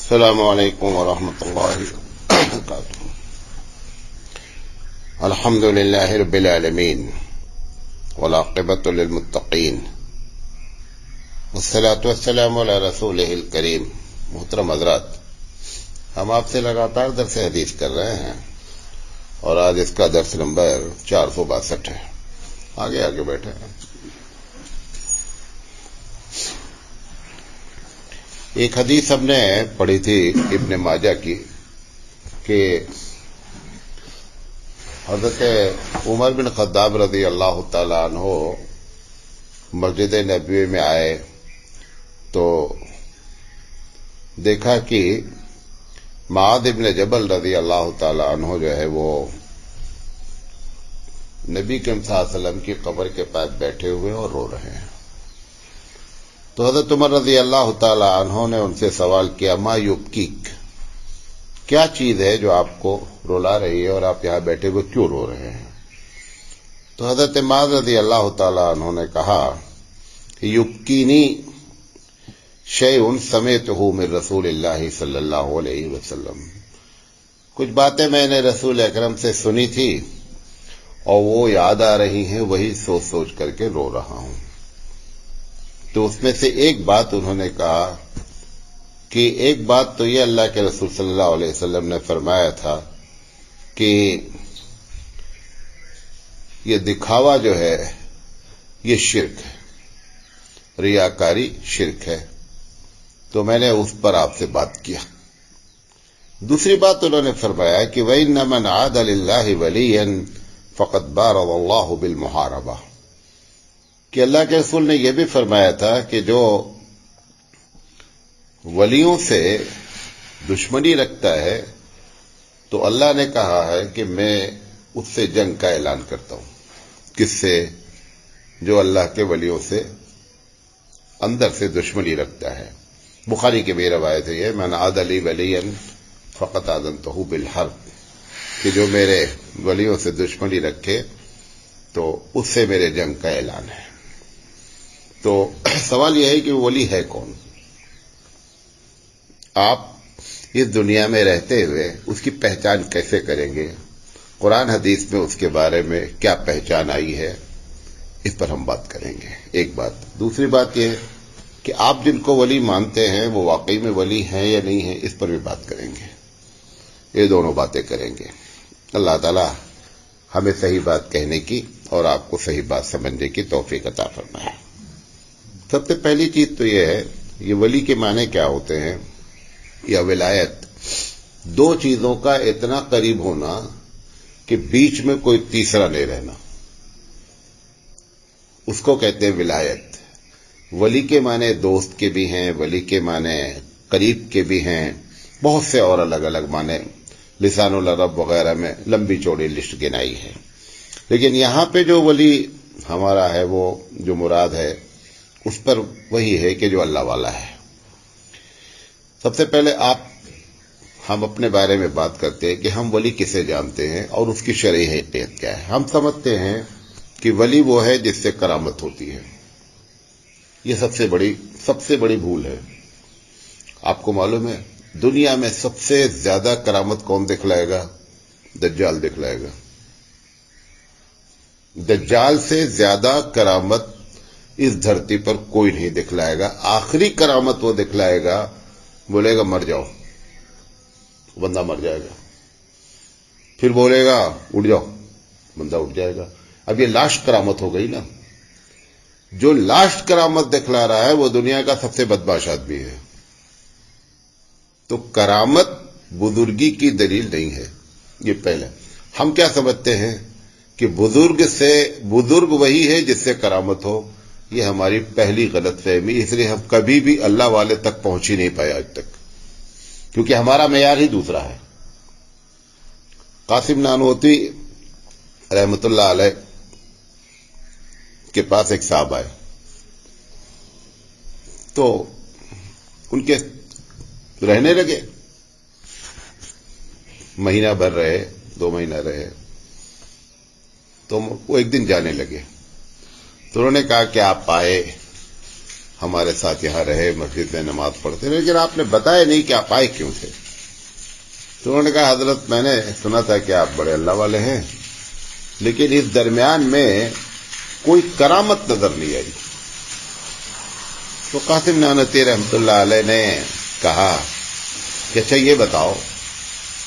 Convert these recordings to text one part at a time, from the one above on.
السلام علیکم ورحمۃ اللہ وبرکاتہ۔ الحمد للہ رب العالمین والعاقبۃ للمتقین والصلاۃ والسلام علی رسولہ الکریم۔ محترم حضرات، ہم آپ سے لگاتار درس حدیث کر رہے ہیں اور آج اس کا درس نمبر 462 ہے۔ آگے بیٹھے ہیں۔ ایک حدیث ہم نے پڑھی تھی ابن ماجہ کی کہ حضرت عمر بن خطاب رضی اللہ تعالی عنہ مسجد نبوی میں آئے تو دیکھا کہ معاذ بن جبل رضی اللہ تعالی عنہ جو ہے وہ نبی کریم صلی اللہ علیہ وسلم کی قبر کے پاس بیٹھے ہوئے اور رو رہے ہیں۔ تو حضرت عمر رضی اللہ تعالی عنہ نے ان سے سوال کیا، ما یبکیک، کیا چیز ہے جو آپ کو رلا رہی ہے اور آپ یہاں بیٹھے ہوئے کیوں رو رہے ہیں؟ تو حضرت معاذ رضی اللہ تعالی عنہ نے کہا، یبکینی شیء سمعتہ من رسول اللہ صلی اللہ علیہ وسلم، کچھ باتیں میں نے رسول اکرم سے سنی تھی اور وہ یاد آ رہی ہیں، وہی سوچ سوچ کر کے رو رہا ہوں۔ تو اس میں سے ایک بات انہوں نے کہا کہ ایک بات تو یہ اللہ کے رسول صلی اللہ علیہ وسلم نے فرمایا تھا کہ یہ دکھاوا جو ہے یہ شرک ہے، ریاکاری شرک ہے، تو میں نے اس پر آپ سے بات کیا۔ دوسری بات انہوں نے فرمایا کہ وَإِنَّ مَنْ عَادَ لِلَّهِ وَلِيًّا فَقَدْ بَارَزَ اللَّهُ بِالْمُحَارَبَةِ، کہ اللہ کے رسول نے یہ بھی فرمایا تھا کہ جو ولیوں سے دشمنی رکھتا ہے تو اللہ نے کہا ہے کہ میں اس سے جنگ کا اعلان کرتا ہوں۔ کس سے؟ جو اللہ کے ولیوں سے اندر سے دشمنی رکھتا ہے۔ بخاری کی بھی روایت ہے یہ، من عاد لی ولیا فقط آذنتہ بالحرب، کہ جو میرے ولیوں سے دشمنی رکھے تو اس سے میرے جنگ کا اعلان ہے۔ تو سوال یہ ہے کہ ولی ہے کون؟ آپ اس دنیا میں رہتے ہوئے اس کی پہچان کیسے کریں گے؟ قرآن حدیث میں اس کے بارے میں کیا پہچان آئی ہے، اس پر ہم بات کریں گے، ایک بات۔ دوسری بات یہ کہ آپ جن کو ولی مانتے ہیں وہ واقعی میں ولی ہیں یا نہیں ہیں، اس پر بھی بات کریں گے۔ یہ دونوں باتیں کریں گے۔ اللہ تعالی ہمیں صحیح بات کہنے کی اور آپ کو صحیح بات سمجھنے کی توفیق عطا فرمائے۔ سب سے پہلی چیز تو یہ ہے، یہ ولی کے معنی کیا ہوتے ہیں یا ولایت؟ دو چیزوں کا اتنا قریب ہونا کہ بیچ میں کوئی تیسرا نہیں رہنا، اس کو کہتے ہیں ولایت۔ ولی کے معنی دوست کے بھی ہیں، ولی کے معنی قریب کے بھی ہیں، بہت سے اور الگ الگ معنی لسان العرب وغیرہ میں لمبی چوڑی لسٹ گنائی ہے۔ لیکن یہاں پہ جو ولی ہمارا ہے وہ جو مراد ہے اس پر وہی ہے کہ جو اللہ والا ہے۔ سب سے پہلے ہم اپنے بارے میں بات کرتے ہیں کہ ہم ولی کسے جانتے ہیں اور اس کی شرعی حیثیت کیا ہے۔ ہم سمجھتے ہیں کہ ولی وہ ہے جس سے کرامت ہوتی ہے۔ یہ سب سے بڑی بھول ہے۔ آپ کو معلوم ہے دنیا میں سب سے زیادہ کرامت کون دکھلائے گا؟ دجال دکھلائے گا۔ دجال سے زیادہ کرامت اس دھرتی پر کوئی نہیں دکھلائے گا۔ آخری کرامت وہ دکھلائے گا، بولے گا مر جاؤ، بندہ مر جائے گا، پھر بولے گا اٹھ جاؤ، بندہ اٹھ جائے گا۔ اب یہ لاسٹ کرامت ہو گئی نا۔ جو لاسٹ کرامت دکھلا رہا ہے وہ دنیا کا سب سے بدمعاش آدمی ہے۔ تو کرامت بزرگی کی دلیل نہیں ہے۔ یہ پہلے ہم کیا سمجھتے ہیں کہ بزرگ وہی ہے جس سے کرامت ہو۔ یہ ہماری پہلی غلط فہمی، اس لیے ہم کبھی بھی اللہ والے تک پہنچ ہی نہیں پائے آج تک، کیونکہ ہمارا معیار ہی دوسرا ہے۔ قاسم نانوتوی رحمت اللہ علیہ کے پاس ایک صاحب آئے تو ان کے رہنے لگے، مہینہ بھر رہے، 2 مہینہ رہے، تو وہ ایک دن جانے لگے۔ تو انہوں نے کہا کہ آپ آئے ہمارے ساتھ یہاں رہے، مسجد میں نماز پڑھتے رہے، لیکن آپ نے بتایا نہیں کہ آپ آئے کیوں تھے؟ تو انہوں نے کہا حضرت میں نے سنا تھا کہ آپ بڑے اللہ والے ہیں، لیکن اس درمیان میں کوئی کرامت نظر نہیں آئی۔ تو قاسم نانوتوی رحمۃ اللہ علیہ نے کہا کہ اچھا یہ بتاؤ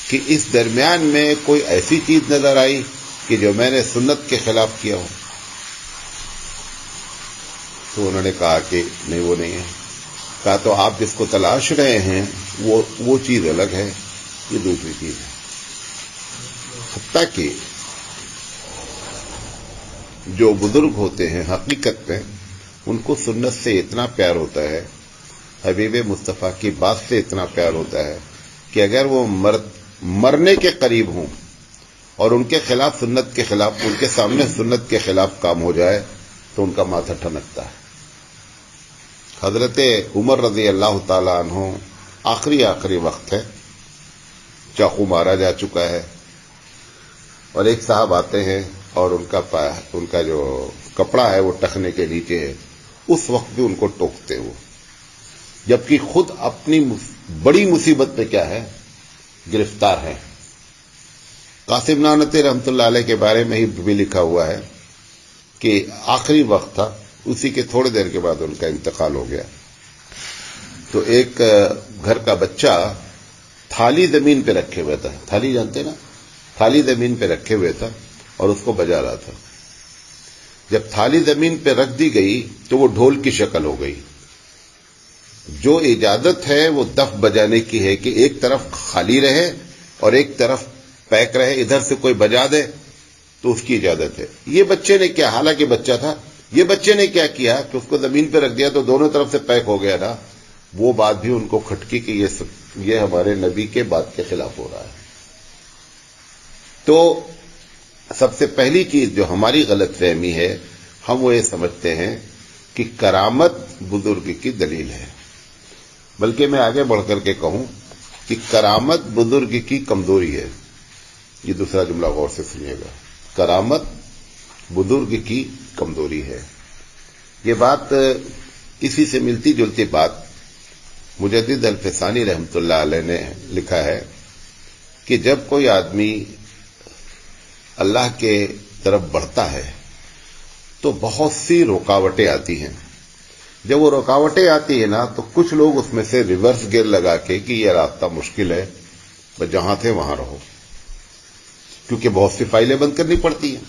کہ اس درمیان میں کوئی ایسی چیز نظر آئی کہ جو میں نے سنت کے خلاف کیا ہو؟ تو انہوں نے کہا کہ نہیں، وہ نہیں ہے۔ کہا تو آپ جس کو تلاش رہے ہیں وہ چیز الگ ہے، یہ دوسری چیز ہے۔ حتیٰ کہ جو بزرگ ہوتے ہیں حقیقت میں ان کو سنت سے اتنا پیار ہوتا ہے، حبیب مصطفیٰ کی بات سے اتنا پیار ہوتا ہے کہ اگر وہ مرنے کے قریب ہوں اور ان کے خلاف سنت کے خلاف، ان کے سامنے سنت کے خلاف کام ہو جائے تو ان کا ماتھا ٹھنکتا ہے۔ حضرت عمر رضی اللہ تعالی عنہ آخری وقت ہے، چاقو مارا جا چکا ہے، اور ایک صاحب آتے ہیں اور ان کا جو کپڑا ہے وہ ٹخنے کے نیچے ہے، اس وقت بھی ان کو ٹوکتے وہ، جبکہ خود اپنی بڑی مصیبت میں کیا ہے، گرفتار ہے۔ قاسم نانوتوی رحمۃ اللہ علیہ کے بارے میں ہی بھی لکھا ہوا ہے کہ آخری وقت تھا، اسی کے تھوڑی دیر کے بعد ان کا انتقال ہو گیا۔ تو ایک گھر کا بچہ تھالی زمین پہ رکھے ہوئے تھا، تھالی جانتے نا، تھالی زمین پہ رکھے ہوئے تھا اور اس کو بجا رہا تھا۔ جب تھالی زمین پہ رکھ دی گئی تو وہ ڈھول کی شکل ہو گئی۔ جو اجازت ہے وہ دف بجانے کی ہے کہ ایک طرف خالی رہے اور ایک طرف پیک رہے، ادھر سے کوئی بجا دے تو اس کی اجازت ہے۔ یہ بچے نے کیا، حالانکہ بچہ تھا، یہ بچے نے کیا کیا کہ اس کو زمین پہ رکھ دیا تو دونوں طرف سے پیک ہو گیا نا۔ وہ بات بھی ان کو کھٹکی کہ یہ ہمارے نبی کے بات کے خلاف ہو رہا ہے۔ تو سب سے پہلی چیز جو ہماری غلط فہمی ہے، ہم وہ یہ سمجھتے ہیں کہ کرامت بزرگ کی دلیل ہے، بلکہ میں آگے بڑھ کر کے کہوں کہ کرامت بزرگ کی کمزوری ہے۔ یہ دوسرا جملہ غور سے سنیے گا، کرامت بزرگ کی کمزوری ہے۔ یہ بات اسی سے ملتی جلتی بات مجدد الفسانی رحمۃ اللہ علیہ نے لکھا ہے کہ جب کوئی آدمی اللہ کے طرف بڑھتا ہے تو بہت سی رکاوٹیں آتی ہیں۔ جب وہ رکاوٹیں آتی ہیں نا تو کچھ لوگ اس میں سے ریورس گیئر لگا کے کہ یہ راستہ مشکل ہے، بس جہاں تھے وہاں رہو، کیونکہ بہت سی فائلیں بند کرنی پڑتی ہیں،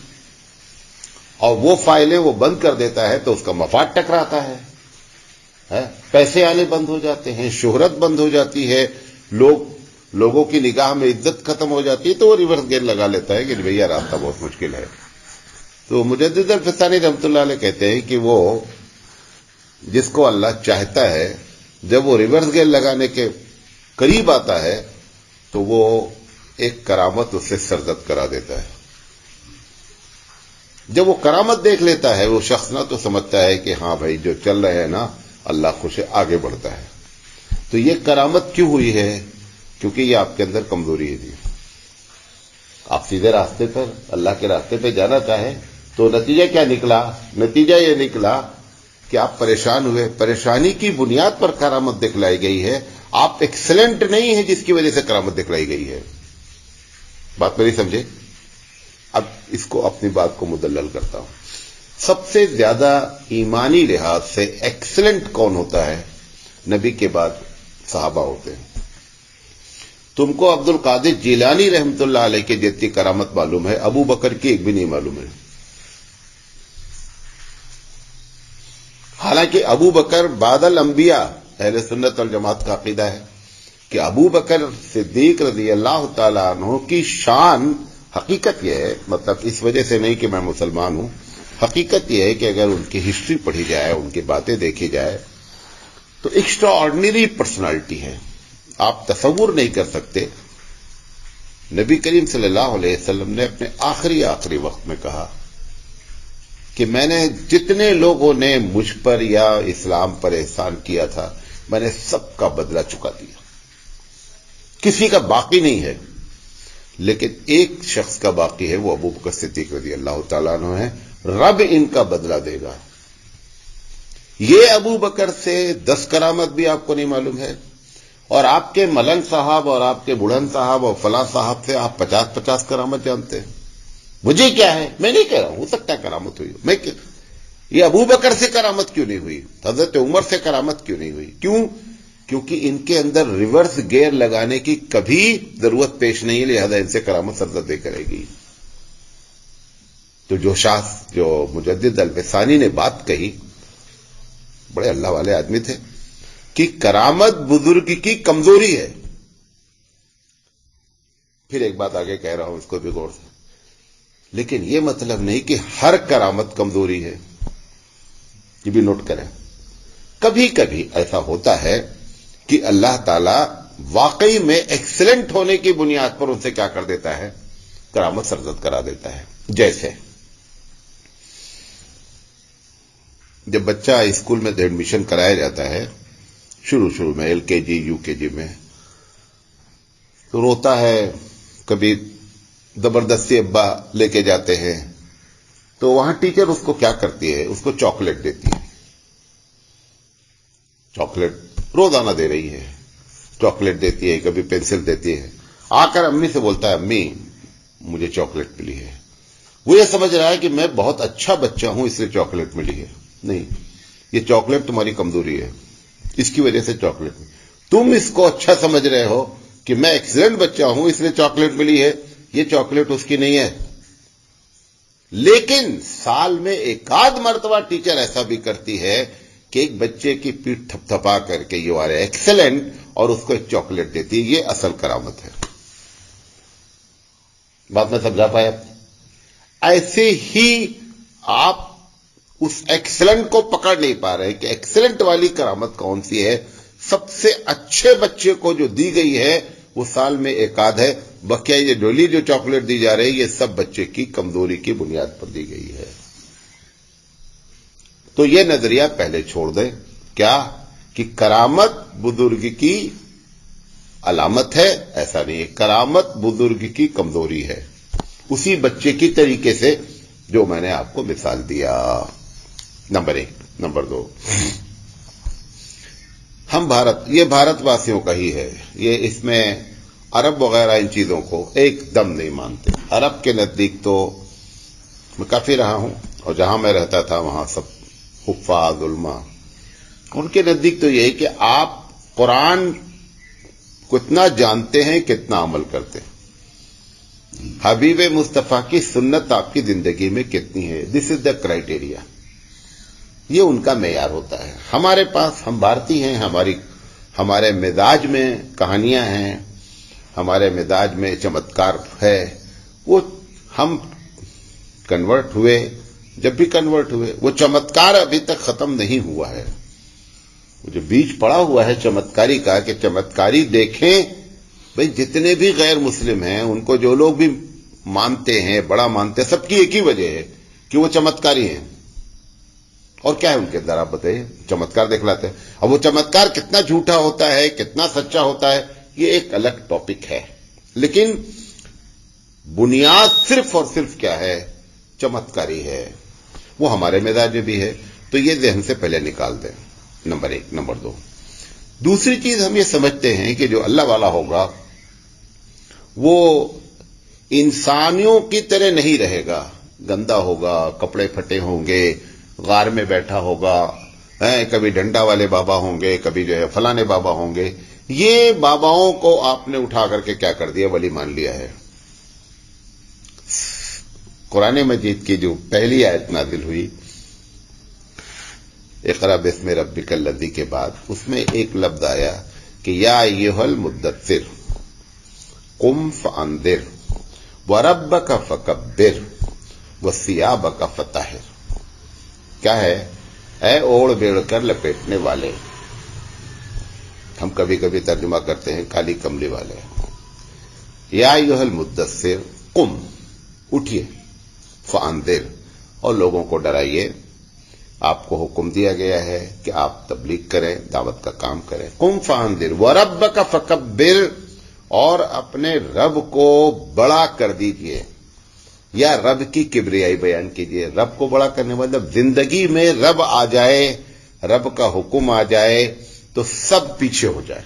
اور وہ فائلیں وہ بند کر دیتا ہے تو اس کا مفاد ٹکراتا ہے، پیسے آنے بند ہو جاتے ہیں، شہرت بند ہو جاتی ہے، لوگوں کی نگاہ میں عزت ختم ہو جاتی ہے، تو وہ ریورس گیئر لگا لیتا ہے کہ بھیا راستہ بہت مشکل ہے۔ تو مجدد الفسانی رحمۃ اللہ علیہ کہتے ہیں کہ وہ جس کو اللہ چاہتا ہے جب وہ ریورس گیئر لگانے کے قریب آتا ہے تو وہ ایک کرامت اس سے سرزد کرا دیتا ہے۔ جب وہ کرامت دیکھ لیتا ہے وہ شخص نہ تو سمجھتا ہے کہ ہاں بھائی جو چل رہے ہیں نا اللہ خوش ہے، آگے بڑھتا ہے۔ تو یہ کرامت کیوں ہوئی ہے؟ کیونکہ یہ آپ کے اندر کمزوری ہے۔ جی آپ سیدھے راستے پر اللہ کے راستے پہ جانا چاہیں تو نتیجہ کیا نکلا؟ نتیجہ یہ نکلا کہ آپ پریشان ہوئے، پریشانی کی بنیاد پر کرامت دکھلائی گئی ہے۔ آپ ایکسلنٹ نہیں ہیں جس کی وجہ سے کرامت دکھلائی گئی ہے۔ بات میری سمجھے؟ اب اس کو اپنی بات کو مدلل کرتا ہوں۔ سب سے زیادہ ایمانی لحاظ سے ایکسلنٹ کون ہوتا ہے؟ نبی کے بعد صحابہ ہوتے ہیں۔ تم کو عبد القادر جیلانی رحمت اللہ علیہ کے جتنی کرامت معلوم ہے، ابو بکر کی ایک بھی نہیں معلوم ہے۔ حالانکہ ابو بکر بعد الانبیاء، اہل سنت والجماعت کا عقیدہ ہے کہ ابو بکر صدیق رضی اللہ تعالی عنہ کی شان، حقیقت یہ ہے، مطلب اس وجہ سے نہیں کہ میں مسلمان ہوں، حقیقت یہ ہے کہ اگر ان کی ہسٹری پڑھی جائے، ان کی باتیں دیکھی جائے تو ایکسٹرا آرڈنری پرسنالٹی ہے۔ آپ تصور نہیں کر سکتے۔ نبی کریم صلی اللہ علیہ وسلم نے اپنے آخری وقت میں کہا کہ میں نے جتنے لوگوں نے مجھ پر یا اسلام پر احسان کیا تھا میں نے سب کا بدلہ چکا دیا، کسی کا باقی نہیں ہے، لیکن ایک شخص کا باقی ہے، وہ ابو بکر صدیق رضی اللہ تعالیٰ عنہ ہے، رب ان کا بدلہ دے گا۔ یہ ابو بکر سے 10 کرامت بھی آپ کو نہیں معلوم ہے، اور آپ کے ملنگ صاحب اور آپ کے بڑھن صاحب اور فلاں صاحب سے آپ 50 کرامت جانتے ہیں. مجھے کیا ہے، میں نہیں کہہ رہا ہوں، ہو سکتا ہے کرامت ہوئی ہو، یہ ابو بکر سے کرامت کیوں نہیں ہوئی، حضرت عمر سے کرامت کیوں نہیں ہوئی؟ کیوں؟ کیونکہ ان کے اندر ریورس گیئر لگانے کی کبھی ضرورت پیش نہیں، لہذا ان سے کرامت سرزدے کرے گی. تو جو مجدد الفسانی نے بات کہی، بڑے اللہ والے آدمی تھے، کہ کرامت بزرگ کی کمزوری ہے. پھر ایک بات آگے کہہ رہا ہوں، اس کو بھی غور سے، لیکن یہ مطلب نہیں کہ ہر کرامت کمزوری ہے. یہ بھی نوٹ کریں، کبھی کبھی ایسا ہوتا ہے کہ اللہ تعالی واقعی میں ایکسلنٹ ہونے کی بنیاد پر ان سے کیا کر دیتا ہے، کرامت سرزد کرا دیتا ہے. جیسے جب بچہ اسکول میں ایڈمیشن کرایا جاتا ہے، شروع میں LKG UKG میں، تو روتا ہے، کبھی زبردستی ابا لے کے جاتے ہیں، تو وہاں ٹیچر اس کو کیا کرتی ہے، اس کو چاکلیٹ دیتی ہے. چاکلیٹ روزانہ دے رہی ہے، چاکلیٹ دیتی ہے، کبھی پینسل دیتی ہے. آ کر امی سے بولتا ہے، امی مجھے چاکلیٹ ملی ہے. وہ یہ سمجھ رہا ہے کہ میں بہت اچھا بچہ ہوں اس لیے چاکلیٹ ملی ہے. نہیں، یہ چاکلیٹ تمہاری کمزوری ہے، اس کی وجہ سے چاکلیٹ ملی. تم اس کو اچھا سمجھ رہے ہو کہ میں ایکسلنٹ بچہ ہوں اس لیے چاکلیٹ ملی ہے، یہ چاکلیٹ اس کی نہیں ہے. لیکن سال میں ایک آدھ مرتبہ ٹیچر ایسا بھی کرتی ہے کہ ایک بچے کی پیٹھ تھپ تھپا کر کے یو آر ایکسلنٹ اور اس کو ایک چاکلیٹ دیتی ہے. یہ اصل کرامت ہے. بات میں سمجھا پایا؟ ایسے ہی آپ اس ایکسلنٹ کو پکڑ نہیں پا رہے کہ ایکسلنٹ والی کرامت کون سی ہے. سب سے اچھے بچے کو جو دی گئی ہے وہ سال میں ایک آدھ ہے. بقیہ یہ ڈولی جو چاکلیٹ دی جا رہی ہے، یہ سب بچے کی کمزوری کی بنیاد پر دی گئی ہے. تو یہ نظریہ پہلے چھوڑ دیں، کیا کہ کرامت بزرگ کی علامت ہے. ایسا نہیں ہے، کرامت بزرگ کی کمزوری ہے، اسی بچے کی طریقے سے جو میں نے آپ کو مثال دیا. نمبر 1. نمبر 2، ہم یہ بھارت واسیوں کا ہی ہے، یہ اس میں عرب وغیرہ ان چیزوں کو ایک دم نہیں مانتے. عرب کے نزدیک تو میں کافی رہا ہوں، اور جہاں میں رہتا تھا وہاں سب حفاظ علماء، ان کے نزدیک تو یہ ہے کہ آپ قرآن کتنا جانتے ہیں، کتنا عمل کرتے ہیں. حبیب مصطفیٰ کی سنت آپ کی زندگی میں کتنی ہے، دس از دا کرائیٹیریا. یہ ان کا معیار ہوتا ہے. ہمارے پاس، ہم بھارتی ہیں، ہمارے مزاج میں کہانیاں ہیں، ہمارے مزاج میں چمتکار ہے. وہ ہم کنورٹ ہوئے، جب بھی کنورٹ ہوئے وہ چمتکار ابھی تک ختم نہیں ہوا ہے. وہ جو بیج پڑا ہوا ہے چمتکاری کا، کہ چمتکاری دیکھیں بھئی، جتنے بھی غیر مسلم ہیں ان کو جو لوگ بھی مانتے ہیں، بڑا مانتے ہیں، سب کی ایک ہی وجہ ہے کہ وہ چمتکاری ہیں. اور کیا ہے ان کے اندر، آپ بتائیے. چمتکار دکھلاتے ہیں. اب وہ چمتکار کتنا جھوٹا ہوتا ہے، کتنا سچا ہوتا ہے، یہ ایک الگ ٹاپک ہے. لیکن بنیاد صرف اور صرف کیا ہے، چمتکاری ہے. وہ ہمارے مزاج میں بھی ہے، تو یہ ذہن سے پہلے نکال دیں. نمبر 1. نمبر 2، دوسری چیز ہم یہ سمجھتے ہیں کہ جو اللہ والا ہوگا وہ انسانیوں کی طرح نہیں رہے گا. گندا ہوگا، کپڑے پھٹے ہوں گے، غار میں بیٹھا ہوگا، کبھی ڈنڈا والے بابا ہوں گے، کبھی جو ہے فلانے بابا ہوں گے. یہ باباؤں کو آپ نے اٹھا کر کے کیا کر دیا، ولی مان لیا ہے. قرآن مجید کی جو پہلی آیت نازل ہوئی، اقرأ باسم ربک الذی کے بعد، اس میں ایک لفظ آیا کہ یا ایھا المدثر قم فانذر وربک فکبر وثیابک فطہر. کیا ہے؟ اے اوڑھ بیڑھ کر لپیٹنے والے. ہم کبھی کبھی ترجمہ کرتے ہیں کالی کملی والے. یا ایھا المدثر قم، اٹھیے، فانذر، اور لوگوں کو ڈرائیے. آپ کو حکم دیا گیا ہے کہ آپ تبلیغ کریں، دعوت کا کام کریں. قم فانذر وربک فکبر، اور اپنے رب کو بڑا کر دیجئے، یا رب کی کبریائی بیان کیجئے. رب کو بڑا کرنے مطلب زندگی میں رب آ جائے، رب کا حکم آ جائے تو سب پیچھے ہو جائے،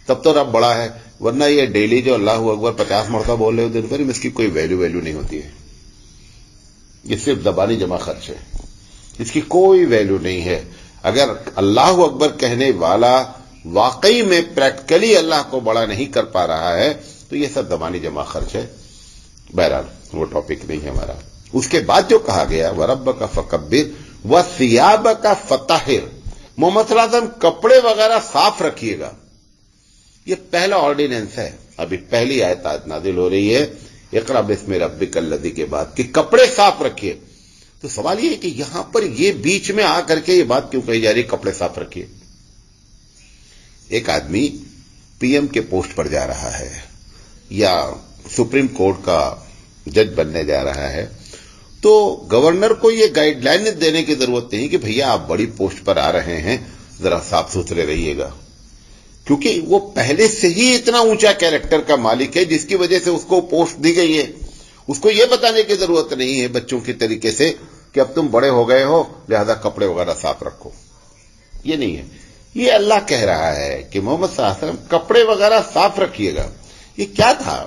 تب تو رب بڑا ہے، ورنہ یہ ڈیلی جو اللہ اکبر 50 مرتبہ بول رہے ہو دن بھر، اس کی کوئی ویلیو نہیں ہوتی ہے، یہ صرف زبانی جمع خرچ ہے، اس کی کوئی ویلیو نہیں ہے۔ اگر اللہ اکبر کہنے والا واقعی میں پریکٹیکلی اللہ کو بڑا نہیں کر پا رہا ہے تو یہ سب زبانی جمع خرچ ہے۔ بہرحال وہ ٹاپک نہیں ہے ہمارا۔ اس کے بعد جو کہا گیا وَرَبَّكَ فَكَبِّرْ وَثِيَابَكَ فَطَهِّرْ، محمد صلی اللہ علیہ وسلم کپڑے وغیرہ صاف رکھیے گا، یہ پہلا آرڈیننس ہے۔ ابھی پہلی آیت آج نازل ہو رہی ہے اقرأ بِاسْمِ رَبِّكَ الَّذِي کے بعد کہ کپڑے صاف رکھیے۔ تو سوال یہ ہے کہ یہاں پر یہ بیچ میں آ کر کے یہ بات کیوں کہی جا رہی ہے کپڑے صاف رکھیے؟ ایک آدمی پی ایم کے پوسٹ پر جا رہا ہے یا سپریم کورٹ کا جج بننے جا رہا ہے تو گورنر کو یہ گائیڈ لائن دینے کی ضرورت نہیں کہ بھیا آپ بڑی پوسٹ پر آ رہے ہیں، ذرا صاف ستھرے رہیے گا، کیونکہ وہ پہلے سے ہی اتنا اونچا کیریکٹر کا مالک ہے جس کی وجہ سے اس کو پوسٹ دی گئی ہے۔ اس کو یہ بتانے کی ضرورت نہیں ہے بچوں کی طریقے سے کہ اب تم بڑے ہو گئے ہو لہذا کپڑے وغیرہ صاف رکھو، یہ نہیں ہے۔ یہ اللہ کہہ رہا ہے کہ محمد صلی اللہ علیہ وسلم کپڑے وغیرہ صاف رکھیے گا۔ یہ کیا تھا؟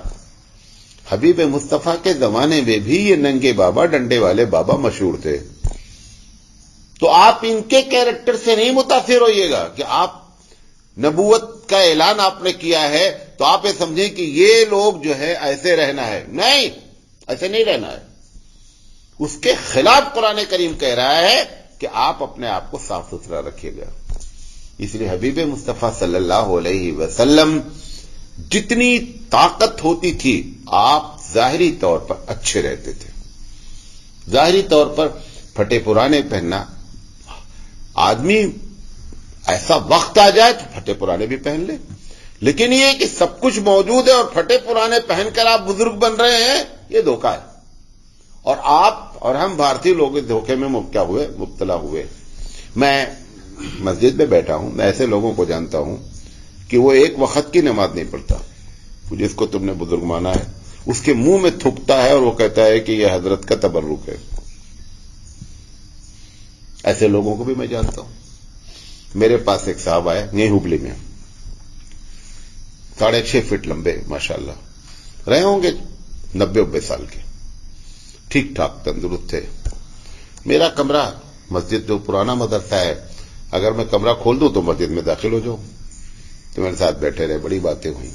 حبیب مصطفیٰ کے زمانے میں بھی یہ ننگے بابا ڈنڈے والے بابا مشہور تھے، تو آپ ان کے کیریکٹر سے نہیں متاثر ہوئیے گا کہ آپ نبوت کا اعلان آپ نے کیا ہے تو آپ یہ سمجھیں کہ یہ لوگ جو ہے ایسے رہنا ہے، نہیں، ایسے نہیں رہنا ہے۔ اس کے خلاف قرآن کریم کہہ رہا ہے کہ آپ اپنے آپ کو صاف ستھرا رکھیے گا۔ اس لیے حبیب مصطفیٰ صلی اللہ علیہ وسلم جتنی طاقت ہوتی تھی آپ ظاہری طور پر اچھے رہتے تھے، ظاہری طور پر پھٹے پرانے پہننا، آدمی ایسا وقت آ جائے تو پھٹے پرانے بھی پہن لے، لیکن یہ کہ سب کچھ موجود ہے اور پھٹے پرانے پہن کر آپ بزرگ بن رہے ہیں، یہ دھوکہ ہے۔ اور آپ اور ہم بھارتی لوگ اس دھوکے میں مبتلا ہوئے۔ میں مسجد میں بیٹھا ہوں، میں ایسے لوگوں کو جانتا ہوں کہ وہ ایک وقت کی نماز نہیں پڑھتا، جس کو تم نے بزرگ مانا ہے اس کے منہ میں تھوکتا ہے اور وہ کہتا ہے کہ یہ حضرت کا تبرک ہے۔ ایسے لوگوں کو بھی میں جانتا ہوں۔ میرے پاس ایک صاحب آئے یہیں ہبلی میں، 6.5 فٹ لمبے ماشاءاللہ، رہے ہوں گے 90 سال کے، ٹھیک ٹھاک تندرست تھے۔ میرا کمرہ مسجد جو پرانا مدرسہ ہے، اگر میں کمرہ کھول دوں تو مسجد میں داخل ہو جاؤں، تو میرے ساتھ بیٹھے رہے، بڑی باتیں ہوئی۔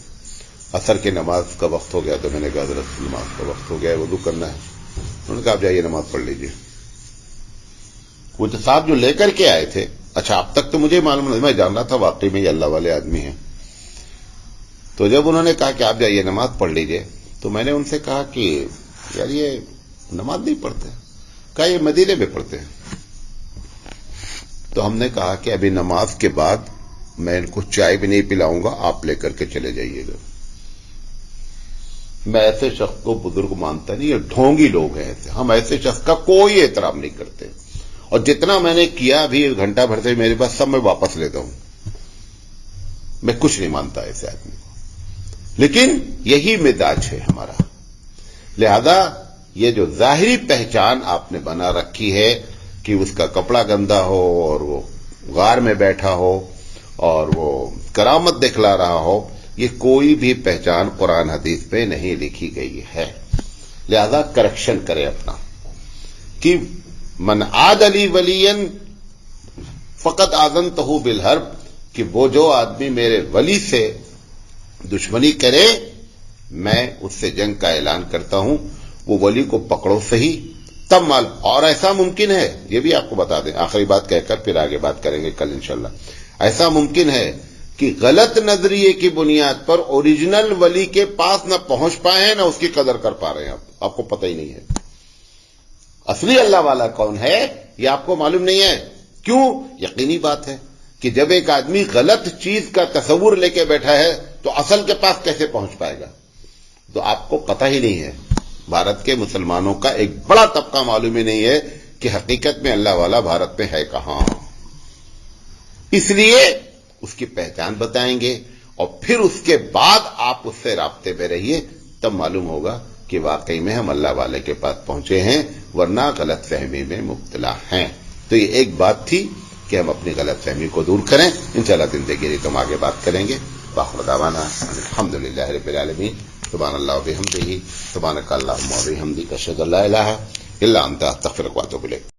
عصر کی نماز کا وقت ہو گیا تو میں نے کہا حضرت نماز کا وقت ہو گیا ہے، وضو کرنا ہے۔ انہوں نے کہا آپ جائیے نماز پڑھ لیجیے۔ وہ جو صاحب جو لے کر کے آئے تھے، اچھا اب تک تو مجھے معلوم نہیں، میں جان رہا تھا واقعی میں یہ اللہ والے آدمی ہیں۔ تو جب انہوں نے کہا کہ آپ جائیے نماز پڑھ لیجیے تو میں نے ان سے کہا کہ یار یہ نماز نہیں پڑھتے، کہا یہ مدینے میں پڑھتے ہیں۔ تو ہم نے کہا کہ ابھی نماز کے بعد میں ان کو چائے بھی نہیں پلاؤں گا، آپ لے کر کے چلے جائیے گا۔ میں ایسے شخص کو بزرگ مانتا نہیں، یہ ڈھونگی لوگ ہیں ایسے، ہم ایسے شخص کا کوئی احترام نہیں کرتے، اور جتنا میں نے کیا ابھی گھنٹہ بھر سے میرے پاس سب میں واپس لیتا ہوں، میں کچھ نہیں مانتا ایسے آدمی کو، لیکن یہی مزاج ہے ہمارا۔ لہذا یہ جو ظاہری پہچان آپ نے بنا رکھی ہے کہ اس کا کپڑا گندا ہو اور وہ غار میں بیٹھا ہو اور وہ کرامت دکھلا رہا ہو، یہ کوئی بھی پہچان قرآن حدیث پہ نہیں لکھی گئی ہے۔ لہذا کریکشن کرے اپنا کہ من عاد علی ولین فقط آذنتہ بالحرب، کہ وہ جو آدمی میرے ولی سے دشمنی کرے میں اس سے جنگ کا اعلان کرتا ہوں، وہ ولی کو پکڑو صحیح تب مال۔ اور ایسا ممکن ہے، یہ بھی آپ کو بتا دیں، آخری بات کہہ کر پھر آگے بات کریں گے کل انشاءاللہ، ایسا ممکن ہے کہ غلط نظریے کی بنیاد پر اوریجنل ولی کے پاس نہ پہنچ پائے ہیں نہ اس کی قدر کر پا رہے ہیں، آپ کو پتہ ہی نہیں ہے اصلی اللہ والا کون ہے، یہ آپ کو معلوم نہیں ہے۔ کیوں؟ یقینی بات ہے کہ جب ایک آدمی غلط چیز کا تصور لے کے بیٹھا ہے تو اصل کے پاس کیسے پہنچ پائے گا؟ تو آپ کو پتہ ہی نہیں ہے، بھارت کے مسلمانوں کا ایک بڑا طبقہ معلوم ہی نہیں ہے کہ حقیقت میں اللہ والا بھارت میں ہے کہاں۔ اس لیے اس کی پہچان بتائیں گے اور پھر اس کے بعد آپ اس سے رابطے میں رہیے، تب معلوم ہوگا کہ واقعی میں ہم اللہ والے کے پاس پہنچے ہیں، ورنہ غلط فہمی میں مبتلا ہیں۔ تو یہ ایک بات تھی کہ ہم اپنی غلط فہمی کو دور کریں. انشاءاللہ زندگی تم آگے بات کریں گے. وآخر دعوانا الحمدللہ رب العالمین. سبحان اللہ و بحمدہ، سبحانک اللہم و بحمدک، اشہد ان لا الہ الا انت، استغفرک و اتوب الیک.